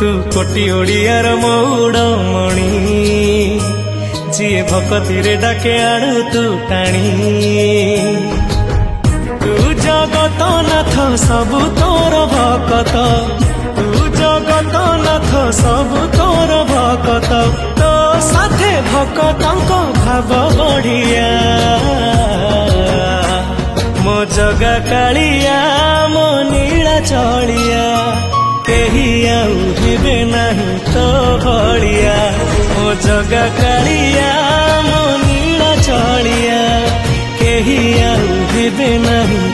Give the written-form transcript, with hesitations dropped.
तू कोटी ओडियार मौड़मणि जीए भक्ति डाके आणु तू टाणी तू जगत नाथ सबु तोर भकत तू जगत नाथ सबु तोर भकत तो साथे भकतंक भाव बढ़िया मो जगा कालिया मो नीला चलिया केही आउ हेबे नहीं तो भलिया मो जगा कालिया मो नीला चलिया केही आउ हेबे नहीं